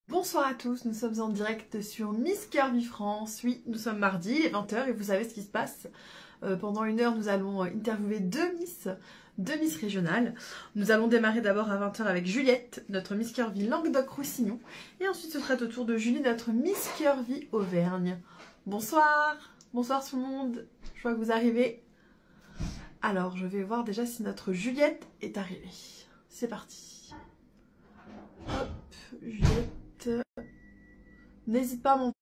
Bonsoir à tous, nous sommes en direct sur Miss Curvy France. Oui, nous sommes mardi, il est 20h et vous savez ce qui se passe. Pendant une heure, nous allons interviewer deux Miss régionales. Nous allons démarrer d'abord à 20h avec Juliette, notre Miss Curvy Languedoc-Roussillon. Et ensuite, ce sera au tour de Julie, notre Miss Curvy Auvergne. Bonsoir, bonsoir tout le monde, je vois que vous arrivez. Alors, je vais voir déjà si notre Juliette est arrivée. C'est parti. Hop, Juliette. N'hésite pas à mon...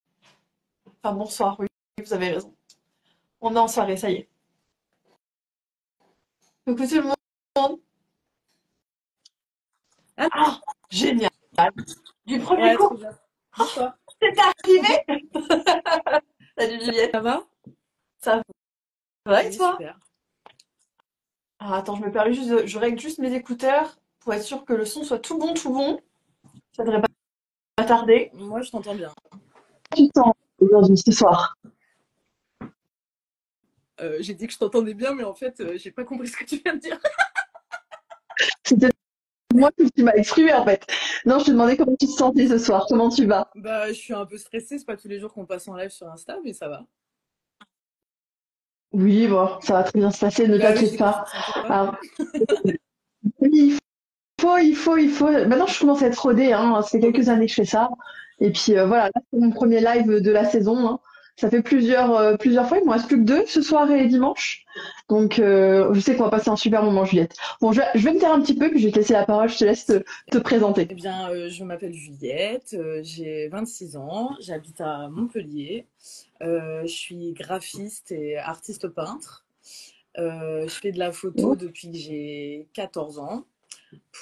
Enfin, bonsoir, oui, vous avez raison. On est en soirée, ça y est. Coucou tout le monde. Ah, Ah, génial. Du premier ouais, trop coup, bien. Bonsoir. c'est arrivé. Salut Ça Juliette. va? Ça va et Oui, toi? super. Ah, attends, je me permets juste je règle juste mes écouteurs pour être sûr que le son soit tout bon, tout bon. Ça devrait pas tarder. Moi, je t'entends bien. Tu te sens aujourd'hui, ce soir? J'ai dit que je t'entendais bien, mais en fait, j'ai pas compris ce que tu viens de dire. C'était moi qui m'a exprimé en fait. Non, je te demandais comment tu te sentais ce soir, comment tu vas? Bah, je suis un peu stressée, c'est pas tous les jours qu'on passe en live sur Insta, mais ça va. Oui, bon, ça va très bien se passer, ne Bah oui, t'inquiète j'ai pas. confiance en toi. Alors, oui, il faut. Maintenant, je commence à être rodée, hein. Ça fait quelques années que je fais ça. Et puis voilà, là, c'est mon premier live de la saison, hein. Ça fait plusieurs fois. Il me reste plus que deux ce soir et dimanche. Donc, je sais qu'on va passer un super moment, Juliette. Bon, je vais me taire un petit peu, puis je vais te laisser la parole. Je te laisse te présenter. Eh bien, je m'appelle Juliette, j'ai 26 ans, j'habite à Montpellier. Je suis graphiste et artiste peintre. Je fais de la photo depuis que j'ai 14 ans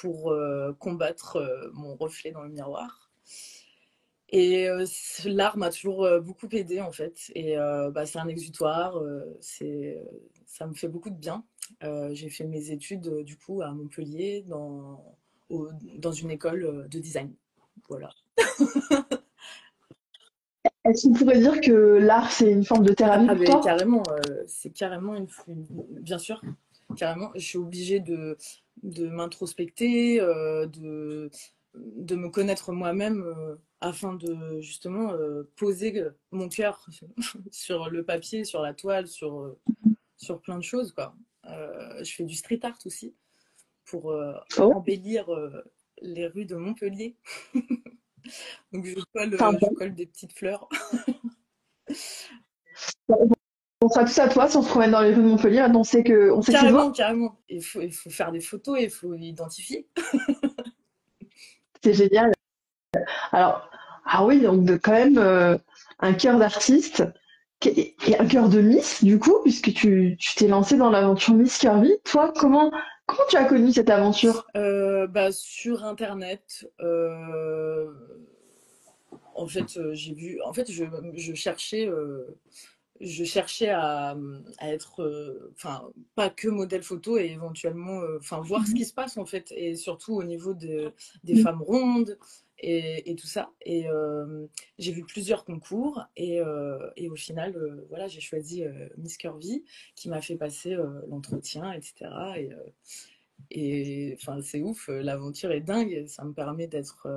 pour combattre mon reflet dans le miroir. Et l'art m'a toujours beaucoup aidée en fait. Et bah, c'est un exutoire, ça me fait beaucoup de bien. J'ai fait mes études du coup à Montpellier dans une école de design. Voilà. Est-ce qu'on pourrait dire que l'art, c'est une forme de thérapie Ah pour ben toi? carrément, c'est carrément bien sûr, carrément. Je suis obligée de m'introspecter, de me connaître moi-même afin de justement poser mon cœur sur le papier, sur la toile, sur plein de choses, quoi. Je fais du street art aussi pour Oh, embellir les rues de Montpellier. Donc enfin, je colle des petites fleurs. on sera tous à toi si on se promène dans les rues de Montpellier. Maintenant, on sait que c'est Carrément, toi. carrément. Il faut faire des photos, il faut identifier. C'est génial. Alors, ah oui, donc quand même un cœur d'artiste et un cœur de Miss, du coup, puisque tu t'es lancé dans l'aventure Miss Curvy. Toi, comment tu as connu cette aventure? Bah, sur Internet, en fait, j'ai vu. En fait, je cherchais à être, enfin, pas que modèle photo et éventuellement, enfin, voir ce qui se passe en fait, et surtout au niveau des femmes rondes et tout ça. Et j'ai vu plusieurs concours et au final, voilà, j'ai choisi Miss Curvy qui m'a fait passer l'entretien, etc. Et enfin, c'est ouf, l'aventure est dingue. Ça me permet d'être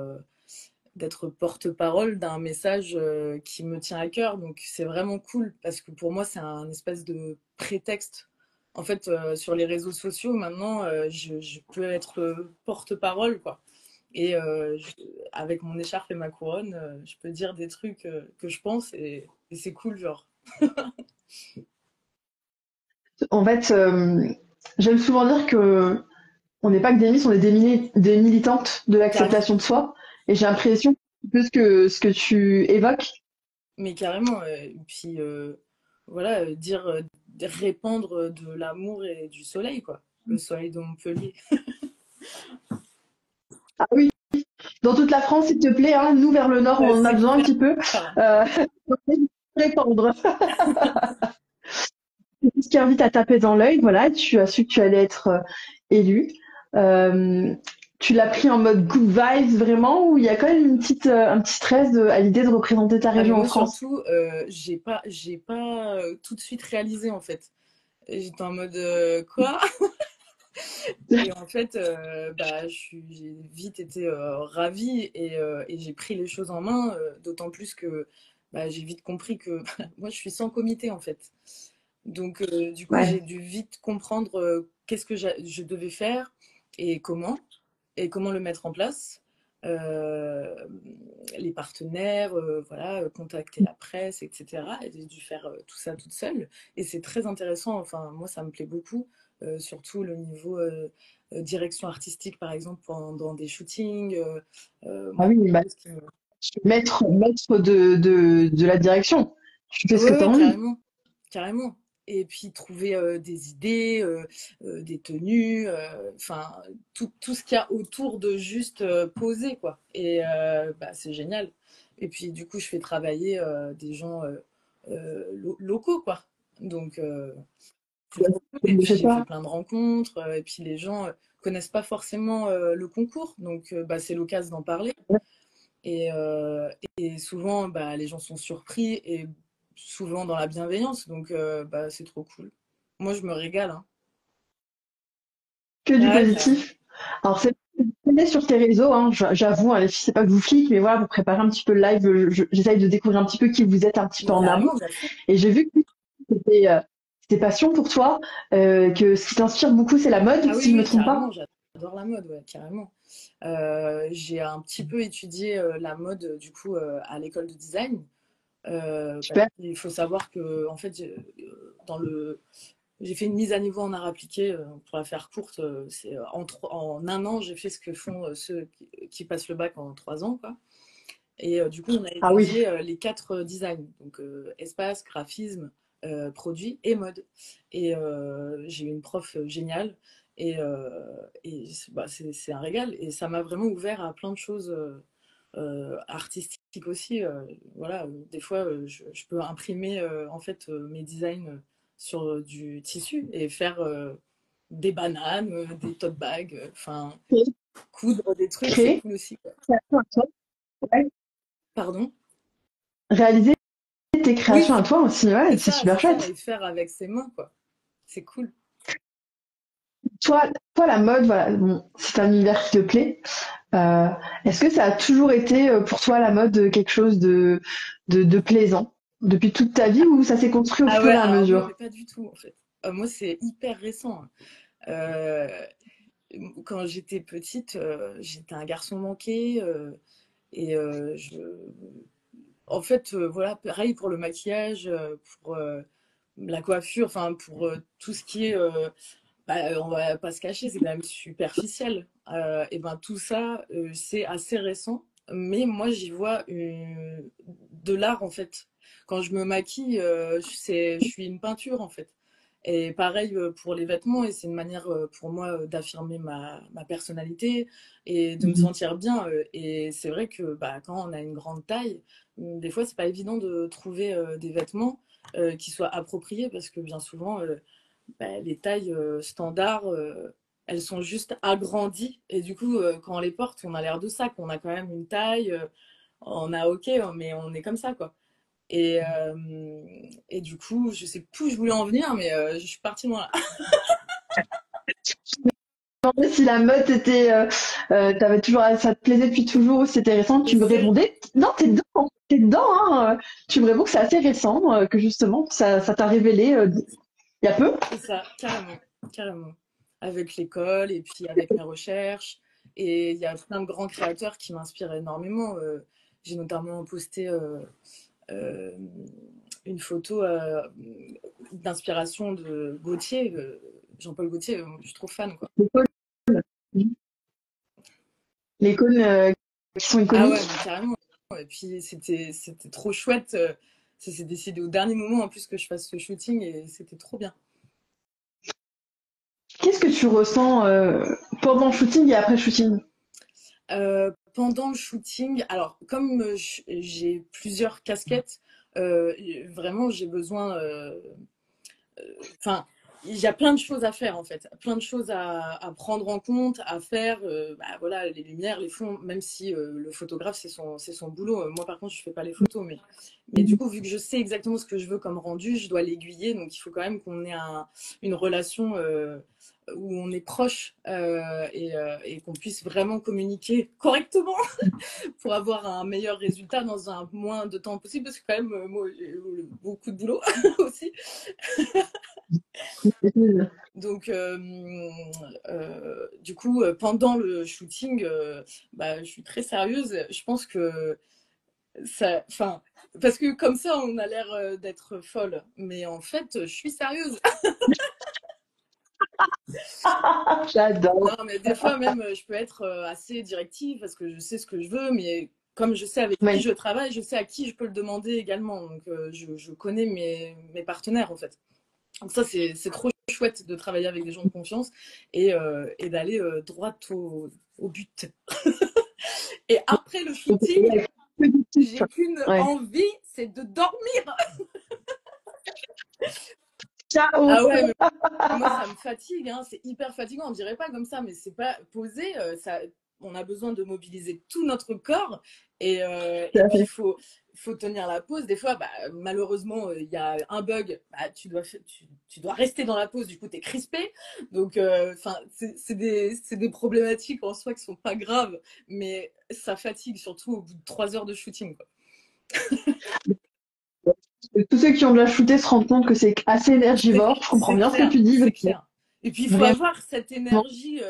porte-parole d'un message qui me tient à cœur. Donc c'est vraiment cool parce que pour moi, c'est un espèce de prétexte. En fait, sur les réseaux sociaux, maintenant, je peux être porte-parole, quoi. Et avec mon écharpe et ma couronne, je peux dire des trucs que je pense et c'est cool, genre. En fait, j'aime souvent dire que on n'est pas que des Miss, on est des militantes de Carrément. l'acceptation de soi. Et j'ai l'impression que ce que tu évoques. Mais carrément. Et puis, voilà, répandre de l'amour et du soleil, quoi. Le soleil de Montpellier. Ah oui, dans toute la France, s'il te plaît, hein, nous vers le nord, on en a C'est besoin un clair. petit peu. Euh, répandre. Ce qui invite à taper dans l'œil, voilà, tu as su que tu allais être élu. Euh, Tu l'as pris en mode good vibes vraiment, ou il y a quand même un petit stress à l'idée de représenter ta Ah mais région en moi France? surtout, j'ai pas tout de suite réalisé en fait. J'étais en mode quoi? Et en fait, j'ai vite été ravie et j'ai pris les choses en main, d'autant plus que j'ai vite compris que moi, je suis sans comité en fait. Donc, du coup, j'ai Ouais. dû vite comprendre qu'est-ce que je devais faire et comment le mettre en place. Euh, les partenaires, voilà, contacter la presse, etc. Et j'ai dû faire tout ça toute seule. Et c'est très intéressant. Enfin, moi, ça me plaît beaucoup, surtout le niveau direction artistique, par exemple, pendant des shootings. Ah Moi, oui, c'est bah, quelque chose qui me... maître de la direction. Tu fais ce Ouais, que tu as ouais, envie. carrément, carrément. Et puis trouver des idées, des tenues, enfin tout ce qu'il y a autour de juste poser quoi. Et c'est génial. Et puis du coup je fais travailler des gens locaux quoi. Donc c'est trop cool. Et Je puis sais j'ai fait pas. plein de rencontres. Et puis les gens connaissent pas forcément le concours, donc c'est l'occasion d'en parler. Et, euh, et souvent, les gens sont surpris et souvent dans la bienveillance. Donc, c'est trop cool. Moi, je me régale. Hein. Que du Ouais, carrément. positif. Alors, c'est sur tes réseaux, hein, j'avoue, hein, les filles, c'est pas que vous flic, mais voilà, pour préparer un petit peu le live, j'essaye de découvrir un petit peu qui vous êtes un petit peu Mais en amont. carrément, bien sûr. Et j'ai vu que c'était passion pour toi, que ce qui t'inspire beaucoup, c'est la mode, Ah oui, si je me oui, trompe carrément. pas. J'adore la mode, ouais, carrément. J'ai un petit peu étudié la mode, du coup, à l'école de design. Parce Super. qu'il faut savoir que, en fait, dans le j'ai fait une mise à niveau en art appliqué, pour la faire courte. En un an, j'ai fait ce que font ceux qui passent le bac en 3 ans, quoi. Et du coup, on a Ah oui. étudié les quatre designs, donc espace, graphisme, produit et mode. Et j'ai eu une prof géniale et c'est un régal. Et ça m'a vraiment ouvert à plein de choses artistiques aussi. Voilà, des fois, je peux imprimer en fait mes designs sur du tissu et faire des bananes, des tote bags, enfin coudre des trucs, c'est Créer, cool aussi, quoi. création à toi, ouais. Pardon? Réaliser tes Oui, créations à toi aussi, ouais, c'est super c'est ça, chouette. et faire avec ses mains, quoi. C'est cool. Toi, toi, la mode, voilà, bon, c'est un univers qui te plaît. Euh, Est-ce que ça a toujours été pour toi la mode quelque chose de plaisant depuis toute ta vie ou ça s'est construit au Ah fur ouais, et à alors moi, mais mesure? pas du tout, en fait. Moi, c'est hyper récent. Hein. Euh, Quand j'étais petite, j'étais un garçon manqué et en fait, voilà, pareil pour le maquillage, pour la coiffure, enfin pour tout ce qui est, on va pas se cacher, c'est quand même superficiel. Et ben tout ça, c'est assez récent, mais moi j'y vois de l'art en fait. Quand je me maquille, je suis une peinture en fait. Et pareil pour les vêtements, et c'est une manière pour moi d'affirmer ma personnalité et de me Mhm. sentir bien. Et c'est vrai que quand on a une grande taille, des fois c'est pas évident de trouver des vêtements qui soient appropriés parce que bien souvent les tailles standards, elles sont juste agrandies. Et du coup, quand on les porte, on a l'air de sac. On a quand même une taille, on a OK, mais on est comme ça, quoi. Et du coup, je sais plus où je voulais en venir, mais je suis partie loin là. Si la mode était, t'avais toujours, ça te plaisait depuis toujours ou c'était récent, Et tu me répondais, non, t'es dedans, hein. Tu me réponds que c'est assez récent, que justement, ça t'a révélé il y a peu. c'est ça, carrément, carrément. Avec l'école et puis avec mes recherches. Et il y a plein de grands créateurs qui m'inspirent énormément. J'ai notamment posté euh, une photo d'inspiration de Gauthier, Jean-Paul Gaultier, je suis trop fan, quoi. Les cônes qui sont Ah ouais, mais iconiques. carrément. Et puis c'était trop chouette. Ça s'est décidé au dernier moment en plus que je fasse ce shooting et c'était trop bien. Qu'est-ce que tu ressens pendant le shooting et après le shooting? Pendant le shooting, alors comme j'ai plusieurs casquettes, vraiment j'ai besoin. Enfin, il y a plein de choses à faire en fait, plein de choses à prendre en compte, à faire. Bah, voilà, les lumières, les fonds, même si le photographe c'est son boulot. Moi par contre je fais pas les photos, mais du coup vu que je sais exactement ce que je veux comme rendu, je dois l'aiguiller. Donc il faut quand même qu'on ait une relation où on est proche et qu'on puisse vraiment communiquer correctement pour avoir un meilleur résultat dans un moins de temps possible parce que quand même moi j'ai beaucoup de boulot aussi. Donc, du coup, pendant le shooting, bah, je suis très sérieuse. Je pense que ça, enfin, parce que comme ça, on a l'air d'être folle, mais en fait, je suis sérieuse. J'adore. Non, mais des fois même, je peux être assez directive parce que je sais ce que je veux, mais comme je sais avec qui Oui. je travaille, je sais à qui je peux le demander également. Donc, je connais mes partenaires en fait. Donc ça, c'est trop chouette de travailler avec des gens de confiance et d'aller droit au but. Et après le shooting, j'ai qu'une Ouais. envie, c'est de dormir. Ciao. Ah ouais, mais moi ça me fatigue, hein, c'est hyper fatigant. On dirait pas comme ça, mais c'est pas posé. Ça, on a besoin de mobiliser tout notre corps et puis faut tenir la pause. Des fois, bah, malheureusement, il y a un bug. Bah, tu dois rester dans la pause. Du coup, tu es crispé. Donc, enfin, c'est des problématiques en soi qui sont pas graves, mais ça fatigue surtout au bout de 3 heures de shooting, quoi. Tous ceux qui ont déjà shooté se rendent compte que c'est assez énergivore. Je comprends C'est bien ce que clair, tu dis. c'est clair. Et puis il faut Vraiment. avoir cette énergie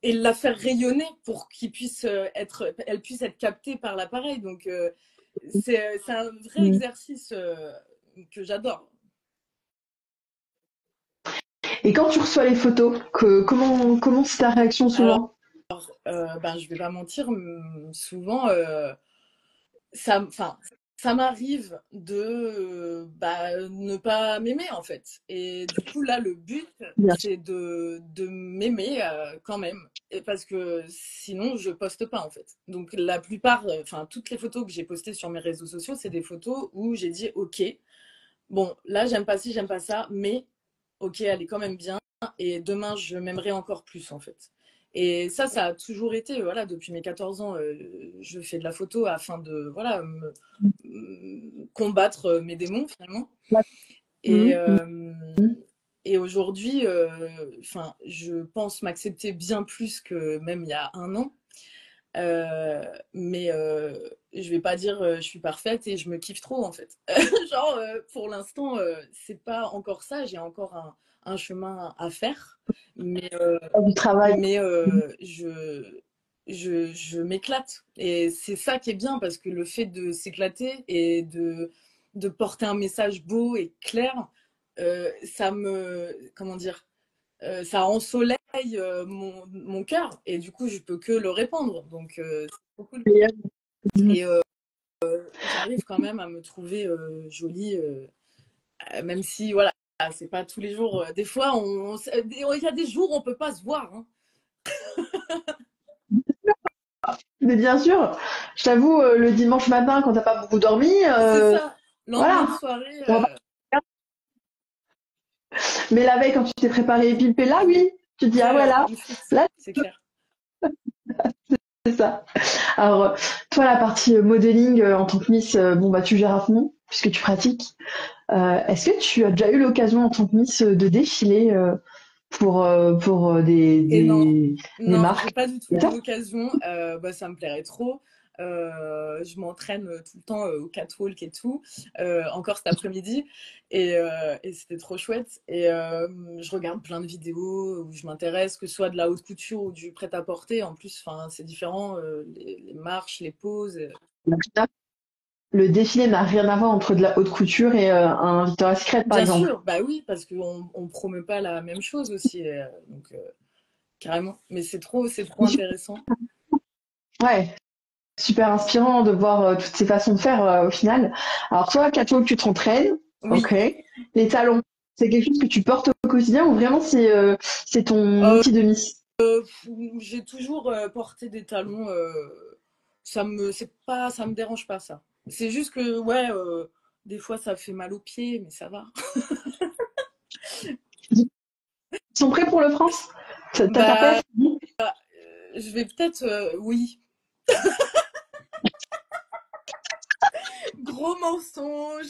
et la faire rayonner pour qu'il puisse elle puisse être captée par l'appareil. Donc c'est un vrai exercice que j'adore. Et quand tu reçois les photos, comment c'est ta réaction Alors souvent? ben je vais pas mentir, souvent enfin, ça m'arrive de bah, ne pas m'aimer en fait. Et du coup, là, le but, Bien sûr. c'est de m'aimer quand même. Et parce que sinon, je poste pas en fait. Donc, la plupart, enfin, toutes les photos que j'ai postées sur mes réseaux sociaux, c'est des photos où j'ai dit, OK, bon, là, j'aime pas ci, j'aime pas ça, mais OK, elle est quand même bien. Et demain, je m'aimerai encore plus en fait. Et ça a toujours été, voilà, depuis mes 14 ans, je fais de la photo afin de, voilà, combattre mes démons finalement. Et, Mhm. et aujourd'hui, enfin, je pense m'accepter bien plus que même il y a un an. Mais je vais pas dire je suis parfaite et je me kiffe trop en fait. Genre, pour l'instant, c'est pas encore ça. J'ai encore un chemin à faire. Mais, Du travail. mais je m'éclate. Et c'est ça qui est bien parce que le fait de s'éclater et de porter un message beau et clair, ça me, comment dire, ça ensoleille mon cœur et du coup je peux que le répandre donc c'est trop cool Mhm. et j'arrive quand même à me trouver jolie même si voilà c'est pas tous les jours des fois il y a des jours où on peut pas se voir hein. Mais bien sûr, je t'avoue, le dimanche matin, quand t'as pas beaucoup dormi, C'est ça, lendemain de voilà. soirée On va pas- Mais la veille, quand tu t'es préparé et pilpé, là, oui, tu te dis, ah après voilà, une frite là, c'est clair. c'est ça. Alors, toi, la partie modeling en tant que Miss, bon, bah, tu gères à fond, puisque tu pratiques. Est-ce que tu as déjà eu l'occasion en tant que Miss de défiler pour Et non, des non, j'ai marques? pas du tout eu l'occasion. Bah, ça me plairait trop. Je m'entraîne tout le temps au catwalk et tout, encore cet après-midi, et c'était trop chouette. Et je regarde plein de vidéos où je m'intéresse, que ce soit de la haute couture ou du prêt-à-porter. En plus, enfin, c'est différent, les marches, les poses. Le défilé n'a rien à voir entre de la haute couture et un Victoria's Secret, par Bien exemple. sûr, bah oui, parce qu'on promeut pas la même chose aussi, donc carrément. Mais c'est trop intéressant. Ouais, super inspirant de voir toutes ces façons de faire au final. Alors toi, Kato, tu t'entraînes, Oui. ok. Les talons, c'est quelque chose que tu portes au quotidien ou vraiment c'est ton outil de Miss? J'ai toujours porté des talons. Ça me dérange pas ça. C'est juste que ouais, des fois ça fait mal aux pieds, mais ça va. Ils sont prêts pour le France? T'as pas Bah, fini? je vais peut-être, oui. Gros mensonge.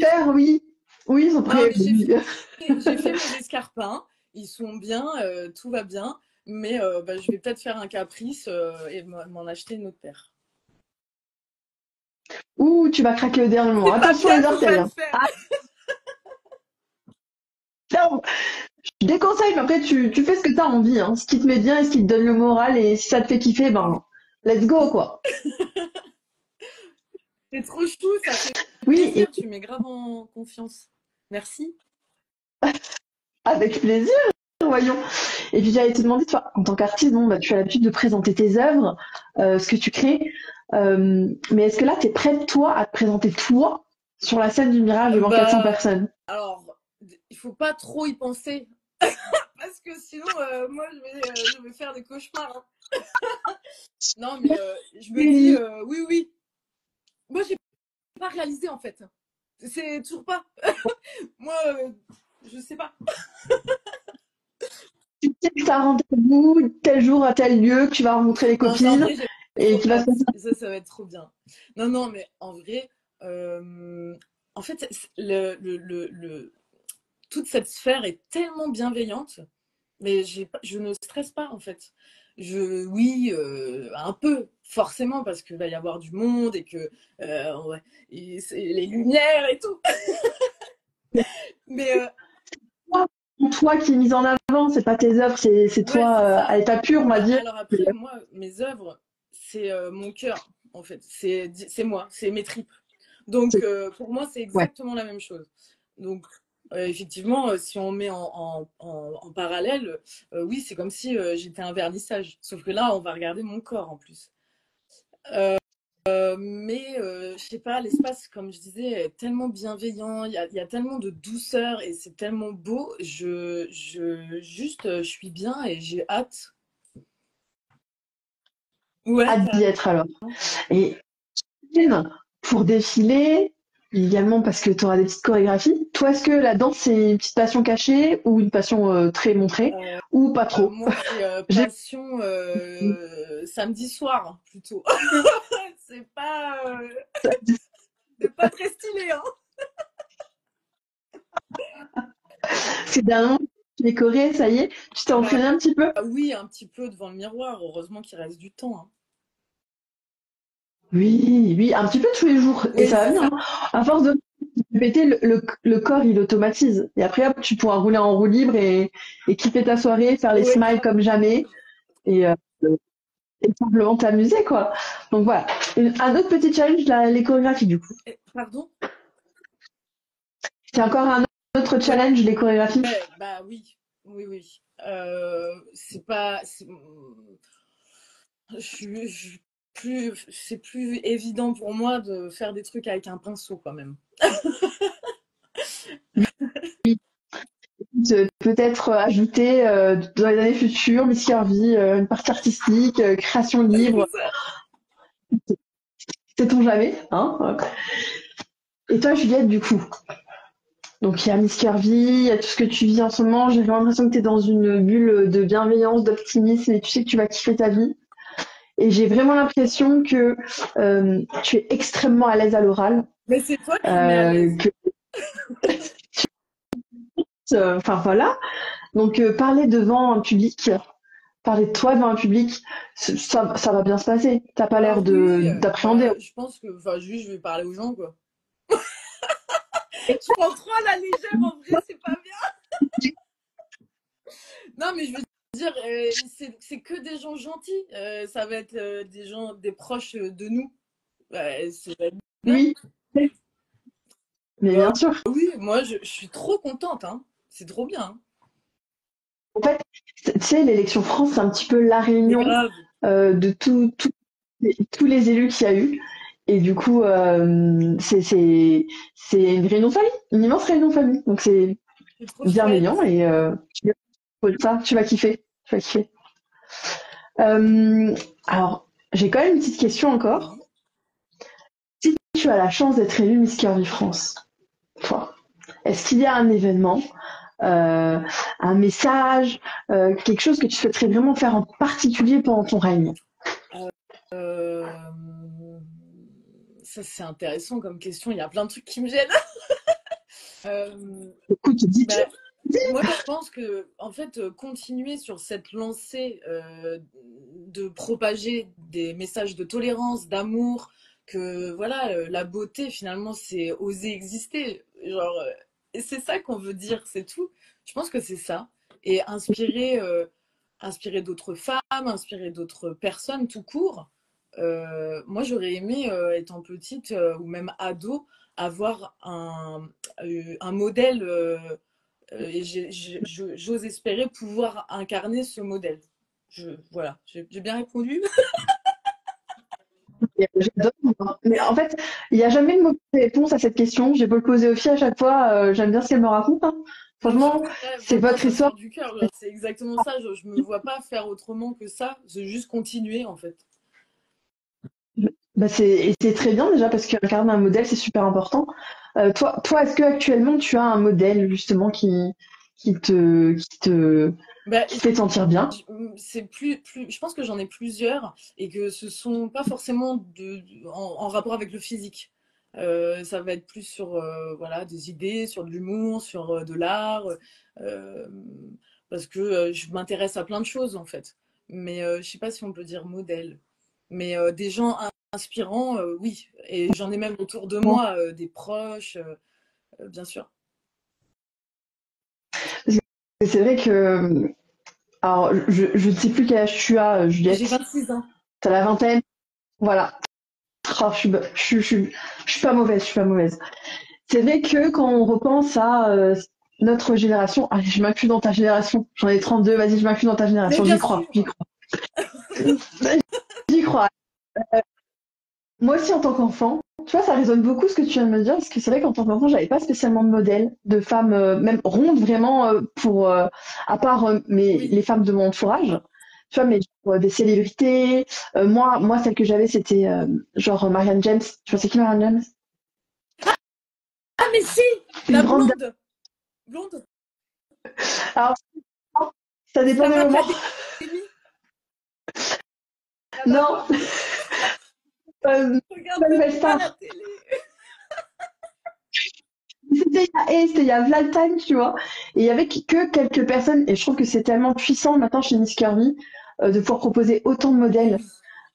Faire, oui. Oui, ils sont Non, prêts. mais Oui. j'ai fait mes escarpins. Ils sont bien, tout va bien. Mais bah, je vais peut-être faire un caprice et m'en acheter une autre paire. Ouh, tu vas craquer au dernier moment. C'est pas Attention bien, les faut pas orteils. le Hein. faire. Ah, non, je déconseille, mais après tu fais ce que t'as envie. Hein. Ce qui te met bien et ce qui te donne le moral. Et si ça te fait kiffer, ben, let's go, quoi. C'est trop chou, ça fait Oui, et plaisir. Tu mets grave en confiance. Merci. avec plaisir, voyons. Et puis j'allais te demander, toi, en tant qu'artiste, bon, bah, tu as l'habitude de présenter tes œuvres, ce que tu crées. Mais est-ce que là, tu es prête, toi, à te présenter toi sur la scène du Mirage devant 400 Bah, personnes? alors, il faut pas trop y penser. Parce que sinon, moi, je vais faire des cauchemars. Hein. Non, mais je me dis, Oui, oui, oui. Moi, j'ai pas réalisé, en fait. C'est toujours pas. Moi, je sais pas. tu sais que tu as rendez-vous tel jour à tel lieu, que tu vas rencontrer les Non, ça, en copines vrai, j'ai et trop qu'il va se hâte. passer. Ça va être trop bien. Non, non, mais en vrai, en fait, toute cette sphère est tellement bienveillante, mais je ne stresse pas, en fait. Oui, un peu, forcément, parce qu'il va y avoir du monde et que c'est les lumières et tout. Mais Toi qui est mise en avant, c'est pas tes œuvres, c'est ouais, toi c'est ça. à l'état pur, on va dire. Alors après, moi, mes œuvres, c'est mon cœur, en fait. C'est moi, c'est mes tripes. Donc, pour moi, c'est Ouais. exactement la même chose. Donc, effectivement, si on met en parallèle, oui, c'est comme si j'étais un vernissage. Sauf que là, on va regarder mon corps en plus. Mais je sais pas, l'espace, comme je disais, est tellement bienveillant, il y a tellement de douceur et c'est tellement beau. Je suis bien et j'ai hâte. Ouais, Hâte d'y carrément. être alors. Et pour défiler, également parce que tu auras des petites chorégraphies. Toi, est-ce que la danse, c'est une petite passion cachée ou une passion très montrée ou pas trop? Moi, c'est J'ai passion samedi soir, plutôt. C'est pas, c'est pas très stylé, hein. ces dernièrement, les chorés, ça y est, tu t'es Bah entraîné un petit peu? oui, un petit peu devant le miroir. Heureusement qu'il reste du temps. Hein. Oui, oui, un petit peu tous les jours. Et Oui, ça va c'est bien. ça. Hein. À force de répéter, le corps, il automatise. Et après, hop, tu pourras rouler en roue libre et kiffer ta soirée, faire les Ouais, smiles grave. comme jamais et, euh, et simplement t'amuser, quoi. Donc voilà. Un autre petit challenge, les chorégraphies, du coup. Pardon? C'est encore un autre Ouais, challenge, les chorégraphies. bah oui, oui, oui. C'est pas, c'est plus évident pour moi de faire des trucs avec un pinceau quand même. Peut-être ajouter dans les années futures, Miss Curvy, une partie artistique, création libre, C'est ça. sait-on jamais, hein. Et toi, Juliette, du coup, donc il y a Miss Curvy, il y a tout ce que tu vis en ce moment. J'ai l'impression que tu es dans une bulle de bienveillance, d'optimisme et tu sais que tu vas kiffer ta vie. Et j'ai vraiment l'impression que tu es extrêmement à l'aise à l'oral, Mais c'est toi qui me mets à l'aise. que enfin voilà. Donc parler devant un public, parler de toi devant un public, ça va bien se passer. T'as pas Ah l'air oui, d'appréhender. bah je pense que, enfin, juste je vais parler aux gens quoi. Je prends trop à la légère en vrai, c'est pas bien. Non, mais je veux dire, c'est que des gens gentils. Ça va être des gens, des proches de nous. C'est bien. Oui, mais Bah bien sûr. oui, moi je suis trop contente, hein. C'est trop bien. Hein. En fait, tu sais, l'élection France, c'est un petit peu la C'est réunion grave. de tous les élus qu'il y a eu. Et du coup, c'est une réunion de famille, une immense réunion de famille. Donc c'est C'est trop bienveillant chouette. et ça, tu vas kiffer. Tu vas kiffer. Euh, alors, j'ai quand même une petite question encore. Oui. Si tu as la chance d'être élue Miss Curvy France, toi, Est-ce qu'il y a un événement, un message, quelque chose que tu souhaiterais vraiment faire en particulier pendant ton règne? Euh, Ça, c'est intéressant comme question. Il y a plein de trucs qui me gênent. Euh, Écoute, dis-tu. bah, Moi, je pense que, en fait, continuer sur cette lancée de propager des messages de tolérance, d'amour, que voilà, la beauté, finalement, c'est oser exister. Genre, et c'est ça qu'on veut dire, c'est tout. Je pense que c'est ça. Et inspirer d'autres femmes, inspirer d'autres personnes tout court. Moi, j'aurais aimé, étant petite ou même ado, avoir un modèle. Et j'ose espérer pouvoir incarner ce modèle. Voilà, j'ai bien répondu. J'adore. Mais en fait, il n'y a jamais de mauvaise réponse à cette question. J'ai beau le poser aux filles à chaque fois, j'aime bien ce qu'elles me racontent, hein. Non, Franchement, mais ouais, c'est vraiment, votre ça histoire. sort du cœur. C'est exactement ça. Je me vois pas faire autrement que ça. C'est juste continuer, en fait. Bah et c'est très bien déjà parce qu'incarner un modèle, c'est super important. Toi, est-ce que actuellement tu as un modèle justement Bah, qui te fait sentir bien? je pense que j'en ai plusieurs et que ce sont pas forcément en rapport avec le physique. Ça va être plus sur voilà, des idées, sur de l'humour, sur de l'art, euh, parce que je m'intéresse à plein de choses en fait. Mais je sais pas si on peut dire modèle. Mais des gens inspirants, oui. Et j'en ai même autour de Moi, moi, des proches, bien sûr. c'est vrai que alors je ne sais plus quel âge tu as, J'ai Juliette. 26 ans. T'as la vingtaine, voilà. Oh, je suis pas mauvaise, je suis pas mauvaise. C'est vrai que quand on repense à notre génération, allez, je m'inclus dans ta génération. J'en ai 32, vas-y, je m'inclus dans ta Mais génération. bien J'y crois, j'y sûr. crois, j'y crois. Moi aussi, en tant qu'enfant, tu vois, ça résonne beaucoup ce que tu viens de me dire, parce que c'est vrai qu'en tant qu'enfant, j'avais pas spécialement de modèle de femmes, même rondes vraiment, à part Oui. les femmes de mon entourage. Tu vois, mais genre, des célébrités. Moi, celle que j'avais, c'était genre Marianne James. Tu vois, c'est qui Marianne James? Ah, mais si! Une La grande dame. blonde! Blonde! Alors, ça dépend des Star moments. Academy! Ah bah Non, voilà. Je regarde pas même nouvelle pas la star. télé. C'était il y a plein de time, tu vois. Et il y avait que quelques personnes, et je trouve que c'est tellement puissant maintenant chez Miss Curvy de pouvoir proposer autant de Mais modèles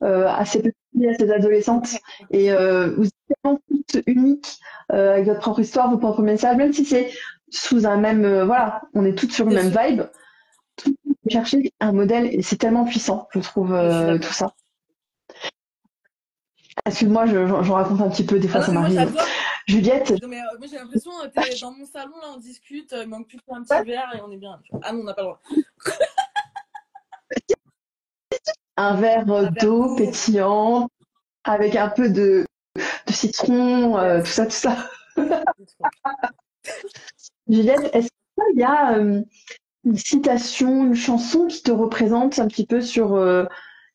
oui, à ces petites filles, à ces adolescentes. totalement. Et vous êtes tellement toutes uniques avec votre propre histoire, vos propres messages, même si c'est sous un même, voilà, on est toutes sur une Bien même sûr, vibe. Chercher un modèle, et c'est tellement puissant, je trouve, je suis tout d'accord. ça. Excuse-moi, j'en raconte un petit peu, des Ah fois non, ça mais moi m'arrive. j'adore. Juliette, Non, mais moi j'ai l'impression, t'es dans mon salon, là, on discute, il manque plus qu'un petit verre et on est bien. Ah non, on n'a pas le droit. un verre Un verre d'eau d'eau. pétillant, avec un peu de citron, tout Yes. ça, tout ça. C'est trop. Juliette, est-ce qu'il y a une citation, une chanson qui te représente un petit peu sur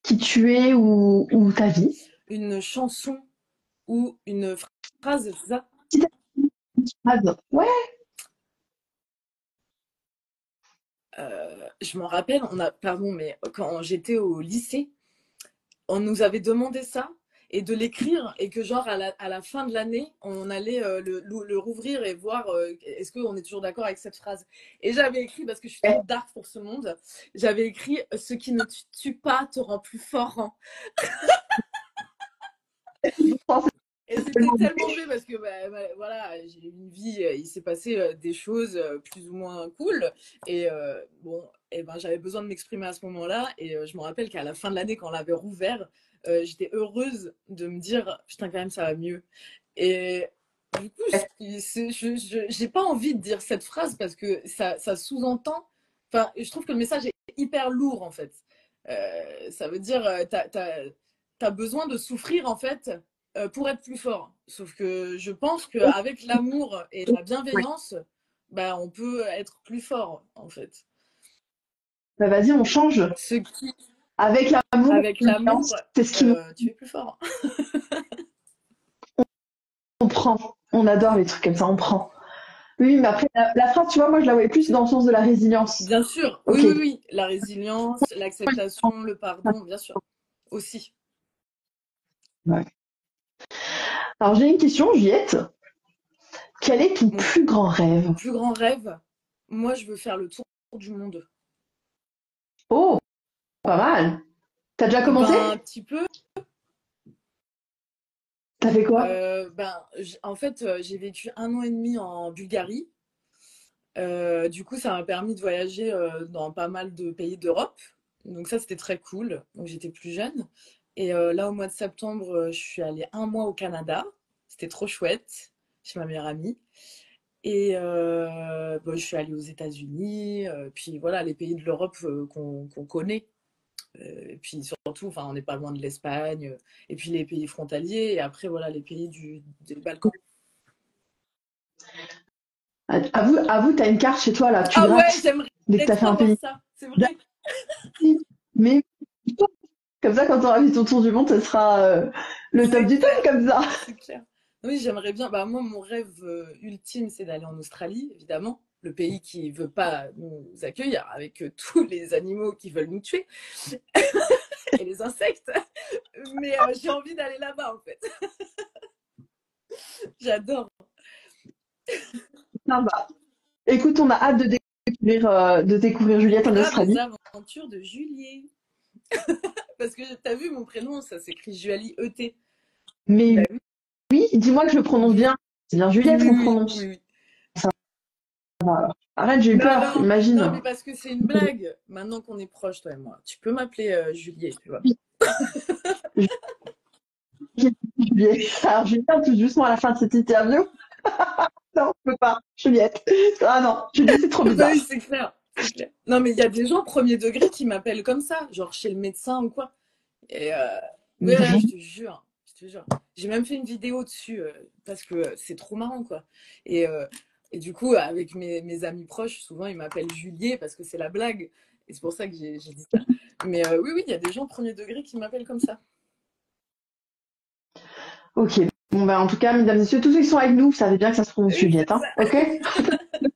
qui tu es ou ta vie? Une chanson ou une phrase, c'est ça? Citation, ouais, Je m'en rappelle, pardon, mais quand j'étais au lycée, on nous avait demandé ça et de l'écrire et que genre à la fin de l'année, on allait le rouvrir et voir est-ce qu'on est toujours d'accord avec cette phrase. Et j'avais écrit, parce que je suis trop dark pour ce monde, j'avais écrit ce qui ne te tue pas te rend plus fort, hein. Et c'était tellement vrai parce que voilà, j'ai eu une vie, il s'est passé des choses plus ou moins cool. Et bon, et ben, j'avais besoin de m'exprimer à ce moment-là. Et je me rappelle qu'à la fin de l'année, quand on l'avait rouvert, j'étais heureuse de me dire, putain, quand même, ça va mieux. Et du coup, j'ai pas envie de dire cette phrase parce que ça sous-entend. Enfin, je trouve que le message est hyper lourd en fait. Ça veut dire, t'as besoin de souffrir en fait pour être plus fort. Sauf que je pense qu'avec l'amour et la bienveillance, bah, on peut être plus fort, en fait. bah vas-y, on change. Ce qui, Avec l'amour avec et la bienveillance, l'amour, c'est ce qui nous tu es plus fort. on prend. On adore les trucs comme ça, on prend. Oui, mais après, la phrase, tu vois, moi, je la voyais plus dans le sens de la résilience. Bien sûr, oui, Ok. oui, oui. La résilience, l'acceptation, le pardon, bien sûr. Aussi. Ouais. Alors, j'ai une question, Juliette. Quel est ton Mon plus grand rêve? plus grand rêve, moi, je veux faire le tour du monde. Oh, pas mal. T'as déjà Ben, commencé? un petit peu. T'as fait quoi? En fait, j'ai vécu 1 an et demi en Bulgarie. Du coup, ça m'a permis de voyager dans pas mal de pays d'Europe. Donc ça, c'était très cool. Donc j'étais plus jeune. Et là, au mois de septembre, je suis allée 1 mois au Canada. C'était trop chouette, chez ma meilleure amie. Et bon, je suis allée aux États-Unis, puis voilà, les pays de l'Europe qu'on connaît. Et puis surtout, enfin, on n'est pas loin de l'Espagne, et puis les pays frontaliers, et après, voilà, les pays des Balkans. Avoue, t'as une carte chez toi, là. Tu Ah ouais, grattes j'aimerais dès que t'as fait trop un avoir pays. ça, c'est vrai. Mais comme ça, quand tu auras vu ton tour du monde, ce sera le top C'est du top, clair, comme ça. c'est clair. Oui, j'aimerais bien. Bah, moi, mon rêve ultime, c'est d'aller en Australie, évidemment. Le pays qui veut pas nous accueillir, avec tous les animaux qui veulent nous tuer et les insectes. Mais j'ai envie d'aller là-bas, en fait. J'adore. Ah bah, écoute, on a hâte de découvrir On Juliette en vivra les Australie. aventures de Juliet. Parce que t'as vu mon prénom, ça s'écrit Julie E-T. Bah Mais oui, oui, dis-moi que je le prononce bien. C'est bien oui, Juliette qu'on oui, oui, prononce. oui. Arrête, j'ai eu Non, peur, non, non, imagine. mais parce que c'est une blague. Maintenant qu'on est proches, toi et moi, tu peux m'appeler Juliet, tu vois. Juliette. Alors, Julien, tout doucement à la fin de cette interview. Non, je peux pas. Juliette. Ah non, Juliette, c'est trop Bah oui, bizarre. c'est clair, c'est clair. Non, mais il y a des gens premier degré qui m'appellent comme ça, genre chez le médecin ou quoi. Et ouais, ouais, je Vraiment. te jure, je te jure. J'ai même fait une vidéo dessus parce que c'est trop marrant, quoi. Et, euh, et du coup, avec mes amis proches, souvent ils m'appellent Juliet parce que c'est la blague. Et c'est pour ça que j'ai dit ça. Mais oui, oui, il y a des gens premier degré qui m'appellent comme ça. Ok. Bon, bah, en tout cas, mesdames et messieurs, tous ceux qui sont avec nous, vous savez bien que ça se prononce Oui, Juliette, c'est hein. ça. Ok?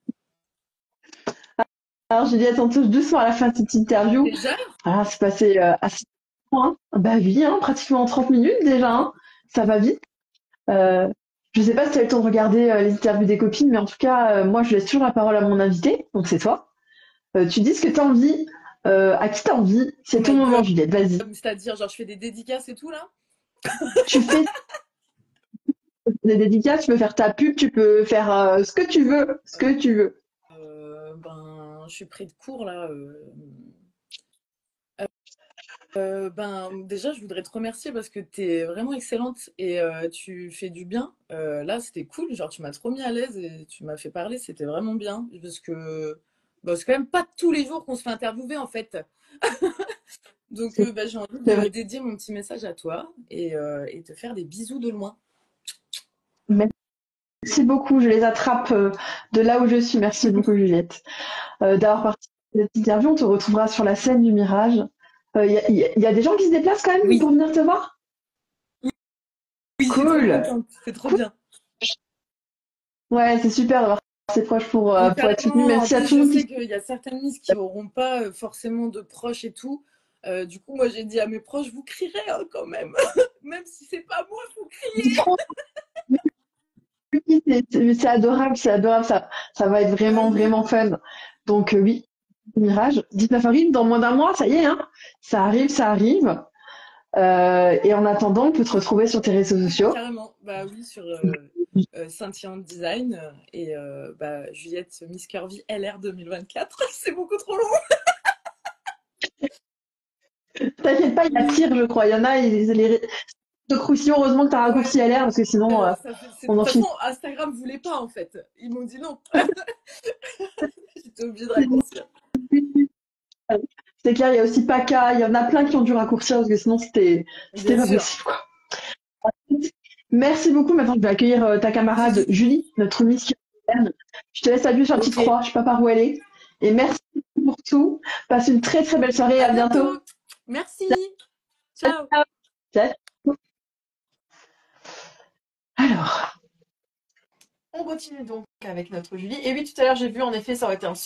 Alors, Juliette, on touche doucement à la fin de cette interview. Déjà? Voilà, c'est passé assez loin. Bah oui, hein, pratiquement 30 minutes déjà, hein. Ça va vite. Euh, je sais pas si tu as eu le temps de regarder les interviews des copines, mais en tout cas, moi, je laisse toujours la parole à mon invité, donc c'est toi. Tu dis ce que tu as envie, à qui tu as envie. Oh C'est ton my moment, god. Juliette, vas-y. C'est-à-dire, genre, je fais des dédicaces et tout, là? Tu fais des dédicaces, tu peux faire ta pub, tu peux faire ce que tu veux, ce que tu veux. Ben, je suis pris de court, là. Ben, déjà, je voudrais te remercier parce que tu es vraiment excellente et tu fais du bien. Là, c'était cool, genre tu m'as trop mis à l'aise et tu m'as fait parler, c'était vraiment bien. Parce que bah, c'est quand même pas tous les jours qu'on se fait interviewer en fait. Donc, C'est bah, j'ai envie c'est de vrai. dédier mon petit message à toi et te faire des bisous de loin. Merci beaucoup, je les attrape de là où je suis. Merci beaucoup, Juliette, d'avoir participé à cette interview. On te retrouvera sur la scène du Mirage. Il y a des gens qui se déplacent quand même Oui, pour venir te voir? oui, je suis trop Cool, contente, c'est trop cool. bien. Ouais, c'est super d'avoir ses proches Mais pour être soutenu. carrément, en Merci à plus, tout le je monde sais qui... qu'il y a certaines miss qui n'auront pas forcément de proches et tout. Du coup, moi, j'ai dit à mes proches, vous crierez hein, quand même. Même si c'est pas moi, vous criez. C'est adorable, c'est adorable. Ça va être Bah vraiment, oui. vraiment fun. Donc oui, Mirage, 19 avril, dans moins d'un mois, ça y est, hein. Ça arrive, ça arrive. Et en attendant, on peut te retrouver sur tes réseaux sociaux. Carrément, bah oui, sur Sentient Design et bah, Juliette Miss Curvy LR 2024. C'est beaucoup trop long. T'inquiète pas, il y a pire, je crois. Il y en a, les de croustillons, heureusement que t'as Ouais, raccourci LR, parce que sinon, de on toute en finit. façon, Instagram voulait pas en fait. Ils m'ont dit non. J'étais obligée de raccourcir. C'est clair, il y a aussi PACA, il y en a plein qui ont dû raccourcir, parce que sinon, c'était Bien pas sûr. possible, quoi. Merci beaucoup. Maintenant, je vais accueillir ta camarade Julie, notre Miss Urbaine. Je te laisse appuyer sur la petite Ok. croix, je sais pas par où elle est. Et merci pour tout. Passe une très très belle soirée. À À bientôt. bientôt. Merci. Ciao. Ciao. Alors, On continue donc avec notre Julie. Et oui, tout à l'heure, j'ai vu, en effet, ça aurait été un